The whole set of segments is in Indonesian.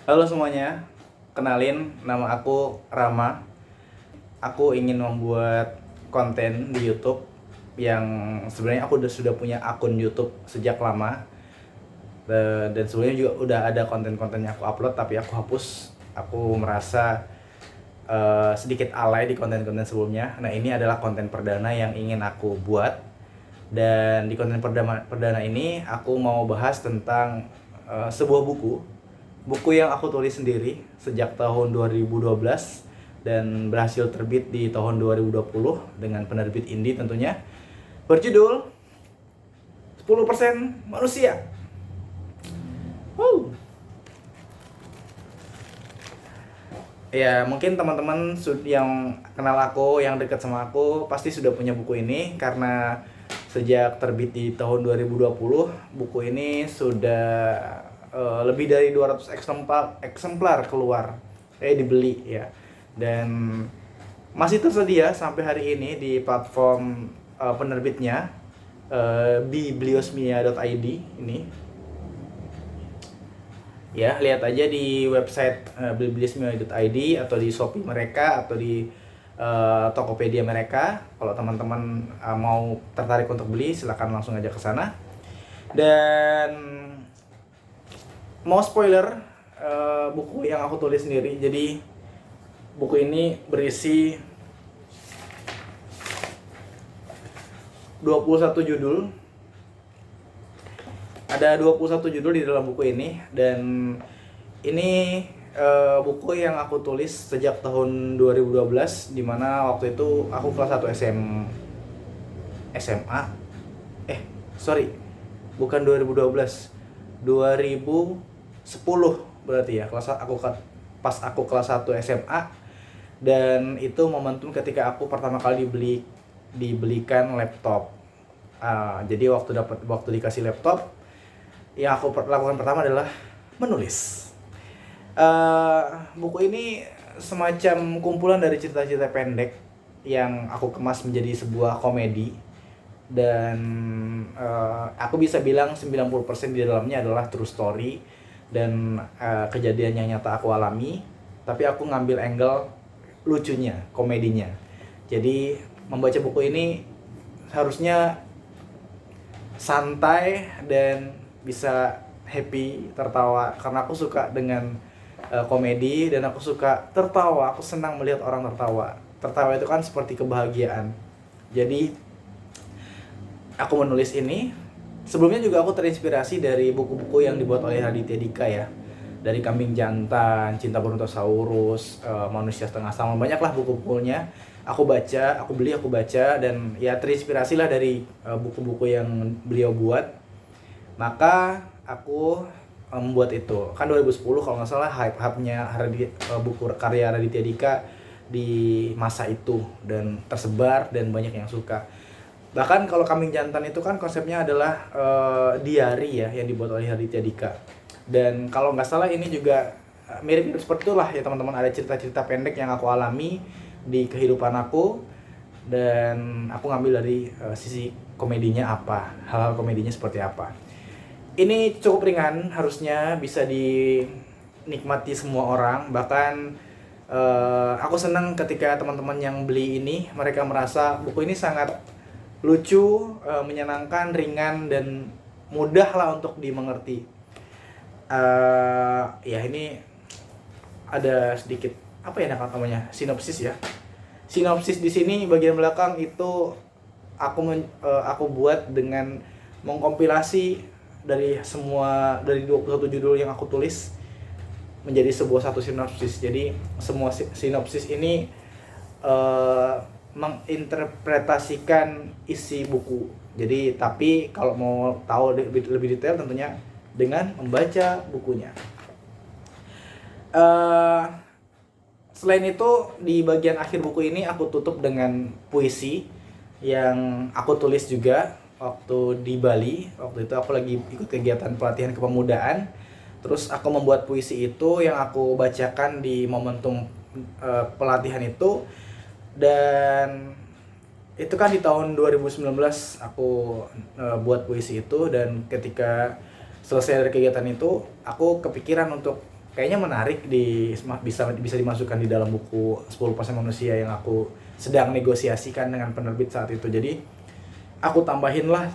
Halo semuanya, kenalin nama aku Rama. Aku ingin membuat konten di YouTube yang sebenarnya aku sudah punya akun YouTube sejak lama. Dan sebelumnya juga udah ada konten-konten yang aku upload tapi aku hapus. Aku merasa sedikit alay di konten-konten sebelumnya. Nah, ini adalah konten perdana yang ingin aku buat. Dan di konten perdana ini aku mau bahas tentang sebuah buku yang aku tulis sendiri sejak tahun 2012 dan berhasil terbit di tahun 2020 dengan penerbit indie tentunya, berjudul 10% Manusia. Wow. Ya, mungkin teman-teman yang kenal aku, yang dekat sama aku pasti sudah punya buku ini karena sejak terbit di tahun 2020, buku ini sudah lebih dari 200 eksemplar keluar, dibeli ya. Dan masih tersedia sampai hari ini di platform penerbitnya, bibliosmia.id ini. Ya, lihat aja di website bibliosmia.id atau di Shopee mereka atau di Tokopedia mereka. Kalau teman-teman mau tertarik untuk beli, silakan langsung aja ke sana. Dan mau spoiler buku yang aku tulis sendiri. Jadi buku ini berisi 21 judul. Ada 21 judul di dalam buku ini, dan ini buku yang aku tulis sejak tahun 2012, dimana waktu itu aku kelas 1 SMA. Sorry, bukan 2012, 2010 berarti ya, pas aku kelas 1 SMA. Dan itu momentum ketika aku pertama kali dibelikan laptop. Jadi waktu dikasih laptop, yang aku lakukan pertama adalah menulis. Buku ini semacam kumpulan dari cerita-cerita pendek yang aku kemas menjadi sebuah komedi. Dan aku bisa bilang 90% di dalamnya adalah true story dan kejadian yang nyata aku alami. Tapi aku ngambil angle lucunya, komedinya. Jadi membaca buku ini harusnya santai dan bisa happy, tertawa, karena aku suka dengan komedi dan aku suka tertawa. Aku senang melihat orang tertawa itu kan seperti kebahagiaan. Jadi aku menulis ini. Sebelumnya juga aku terinspirasi dari buku-buku yang dibuat oleh Raditya Dika ya, dari Kambing Jantan, Cinta Brontosaurus, Manusia Setengah Sama. Banyaklah buku-bukunya aku baca, aku beli, aku baca, dan ya terinspirasilah dari buku-buku yang beliau buat. Maka aku membuat itu. Kan 2010 kalau nggak salah hype-nya buku karya Raditya Dika di masa itu, dan tersebar dan banyak yang suka. Bahkan kalau Kambing Jantan itu kan konsepnya adalah diary ya, yang dibuat oleh Raditya Dika. Dan kalau nggak salah ini juga mirip-mirip seperti itulah ya teman-teman. Ada cerita-cerita pendek yang aku alami di kehidupan aku, dan aku ngambil dari sisi komedinya apa, hal-hal komedinya seperti apa. Ini cukup ringan, harusnya bisa dinikmati semua orang. Bahkan aku senang ketika teman-teman yang beli ini, mereka merasa buku ini sangat lucu, menyenangkan, ringan, dan mudah lah untuk dimengerti. Ya, ini ada sedikit apa ya namanya, sinopsis ya. Sinopsis di sini bagian belakang itu aku buat dengan mengkompilasi dari 21 judul yang aku tulis menjadi sebuah satu sinopsis. Jadi semua sinopsis ini menginterpretasikan isi buku. Jadi tapi kalau mau tahu lebih detail tentunya dengan membaca bukunya. Selain itu, di bagian akhir buku ini aku tutup dengan puisi yang aku tulis juga waktu di Bali. Waktu itu aku lagi ikut kegiatan pelatihan kepemudaan. Terus aku membuat puisi itu yang aku bacakan di momentum pelatihan itu. Dan itu kan di tahun 2019 aku buat puisi itu. Dan ketika selesai dari kegiatan itu, aku kepikiran untuk kayaknya menarik bisa dimasukkan di dalam buku 10% manusia yang aku sedang negosiasikan dengan penerbit saat itu. Jadi aku tambahinlah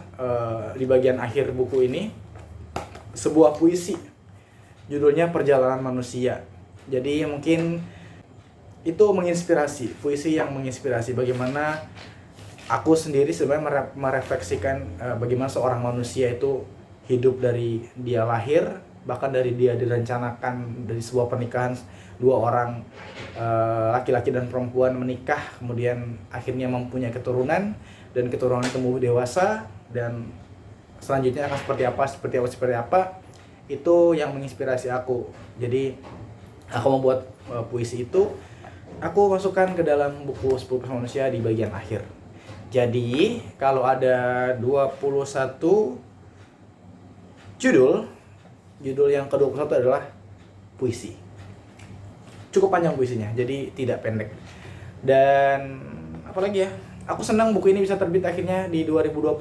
di bagian akhir buku ini sebuah puisi, judulnya Perjalanan Manusia. Jadi mungkin itu menginspirasi, puisi yang menginspirasi bagaimana aku sendiri sebenarnya merefleksikan bagaimana seorang manusia itu hidup dari dia lahir, bahkan dari dia direncanakan dari sebuah pernikahan, dua orang laki-laki dan perempuan menikah, kemudian akhirnya mempunyai keturunan, dan keturunan tumbuh dewasa, dan selanjutnya akan seperti apa, itu yang menginspirasi aku. Jadi aku membuat puisi itu, aku masukkan ke dalam buku 10% manusia di bagian akhir. Jadi kalau ada 21 judul yang ke-21 adalah puisi. Cukup panjang puisinya, jadi tidak pendek. Dan apalagi ya, aku senang buku ini bisa terbit akhirnya di 2020,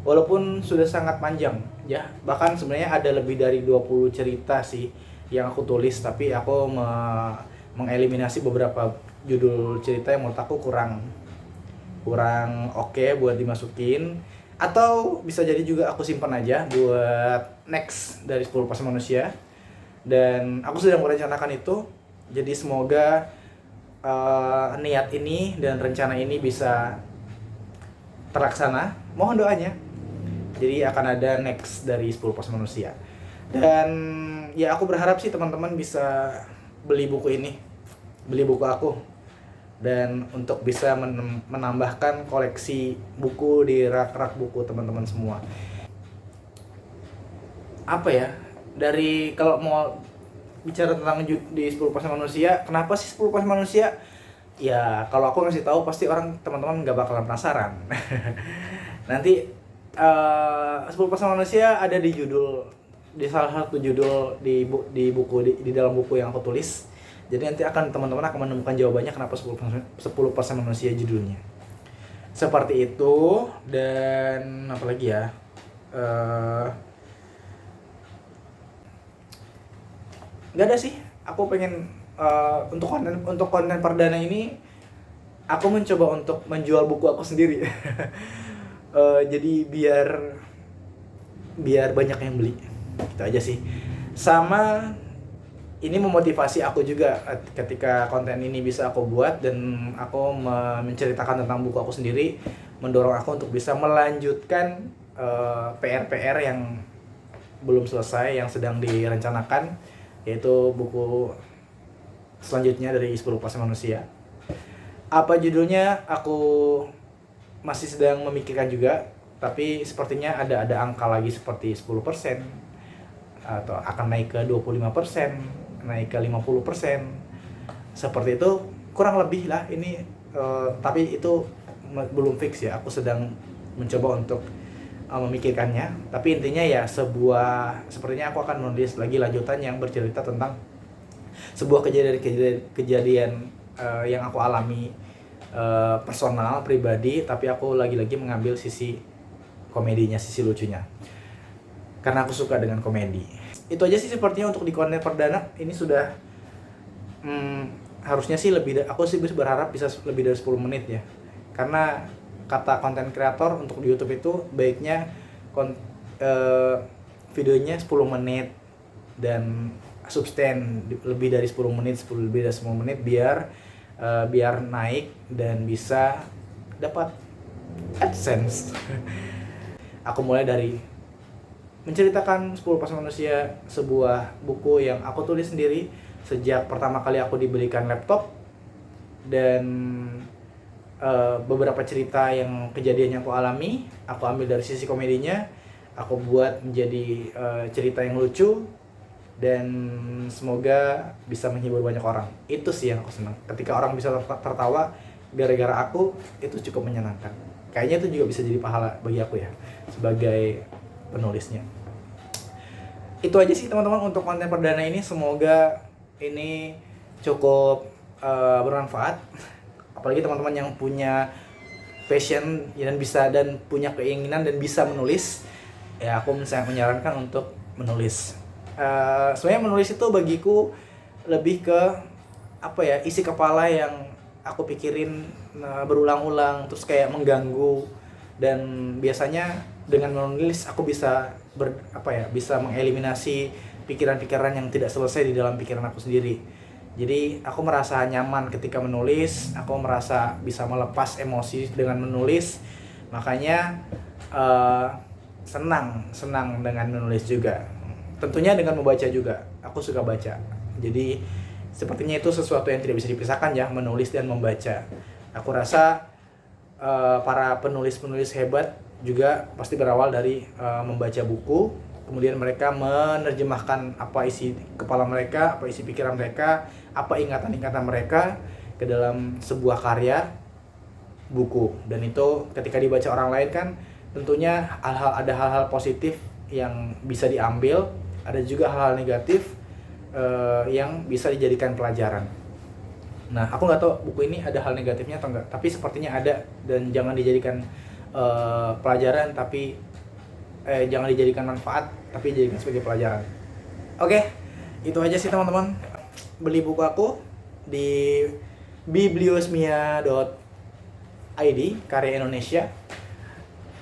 walaupun sudah sangat panjang ya. Bahkan sebenarnya ada lebih dari 20 cerita sih yang aku tulis, tapi aku mengeliminasi beberapa judul cerita yang menurut aku kurang oke buat dimasukin, atau bisa jadi juga aku simpan aja buat next dari 10% manusia. Dan aku sedang merencanakan itu, jadi semoga niat ini dan rencana ini bisa terlaksana, mohon doanya. Jadi akan ada next dari 10% manusia. Dan ya aku berharap sih teman-teman bisa beli buku ini, beli buku aku, dan untuk bisa menambahkan koleksi buku di rak-rak buku teman-teman semua. Apa ya, dari kalau mau bicara tentang di 10% manusia, kenapa sih 10% manusia? Ya kalau aku ngasih tahu pasti teman-teman nggak bakalan penasaran. Nanti 10% manusia ada di salah satu judul di buku di dalam buku yang aku tulis. Jadi nanti teman-teman akan menemukan jawabannya kenapa 10% manusia judulnya. Seperti itu. Dan apalagi ya, nggak ada sih. Aku pengen untuk konten perdana ini aku mencoba untuk menjual buku aku sendiri. Jadi biar banyak yang beli, gitu aja sih. Sama ini memotivasi aku juga ketika konten ini bisa aku buat dan aku menceritakan tentang buku aku sendiri, mendorong aku untuk bisa melanjutkan PR-PR yang belum selesai, yang sedang direncanakan, yaitu buku selanjutnya dari 10% manusia. Apa judulnya aku masih sedang memikirkan juga, tapi sepertinya ada angka lagi seperti 10%, atau akan naik ke 25%, naik ke 50%, seperti itu, kurang lebih lah ini. Tapi itu belum fix ya, aku sedang mencoba untuk memikirkannya. Tapi intinya ya sepertinya aku akan menulis lagi lanjutan yang bercerita tentang sebuah kejadian yang aku alami, personal, pribadi, tapi aku lagi-lagi mengambil sisi komedinya, sisi lucunya, karena aku suka dengan komedi. Itu aja sih sepertinya untuk di konten perdana ini. Sudah harusnya sih aku sih berharap bisa lebih dari 10 menit ya, karena kata konten kreator untuk di YouTube itu baiknya videonya 10 menit dan substan lebih dari 10 menit, lebih dari 10 menit biar naik dan bisa dapat AdSense. Aku mulai dari menceritakan 10% manusia, sebuah buku yang aku tulis sendiri sejak pertama kali aku dibelikan laptop, dan beberapa cerita kejadian yang aku alami, aku ambil dari sisi komedinya, aku buat menjadi cerita yang lucu, dan semoga bisa menghibur banyak orang. Itu sih yang aku senang, ketika orang bisa tertawa gara-gara aku, itu cukup menyenangkan. Kayaknya itu juga bisa jadi pahala bagi aku ya, sebagai penulisnya. Itu aja sih teman-teman untuk konten perdana ini. Semoga ini cukup bermanfaat, apalagi teman-teman yang punya passion dan punya keinginan dan bisa menulis, ya aku sangat menyarankan untuk menulis. Sebenarnya menulis itu bagiku lebih ke apa ya, isi kepala yang aku pikirin berulang-ulang terus kayak mengganggu, dan biasanya dengan menulis aku bisa bisa mengeliminasi pikiran-pikiran yang tidak selesai di dalam pikiran aku sendiri. Jadi aku merasa nyaman ketika menulis, aku merasa bisa melepas emosi dengan menulis. Makanya eh, senang dengan menulis juga. Tentunya dengan membaca juga. Aku suka baca. Jadi sepertinya itu sesuatu yang tidak bisa dipisahkan ya, menulis dan membaca. Aku rasa para penulis-penulis hebat juga pasti berawal dari membaca buku, kemudian mereka menerjemahkan apa isi kepala mereka, apa isi pikiran mereka, apa ingatan-ingatan mereka ke dalam sebuah karya buku. Dan itu ketika dibaca orang lain kan tentunya ada hal-hal positif yang bisa diambil, ada juga hal-hal negatif yang bisa dijadikan pelajaran. Nah, aku nggak tahu buku ini ada hal negatifnya atau enggak, tapi sepertinya ada, dan jangan dijadikan pelajaran, tapi jangan dijadikan manfaat, tapi dijadikan sebagai pelajaran. Oke, itu aja sih teman-teman. Beli buku aku di bibliosmia.id, karya Indonesia.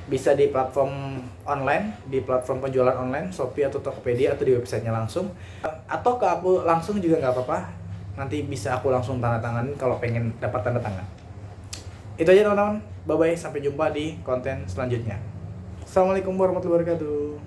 Bisa di platform online, di platform penjualan online, Shopee atau Tokopedia, atau di websitenya langsung. Atau ke aku langsung juga nggak apa-apa. Nanti bisa aku langsung tanda tangan kalau pengen dapat tanda tangan. Itu aja teman-teman. Bye-bye, sampai jumpa di konten selanjutnya. Assalamualaikum warahmatullahi wabarakatuh.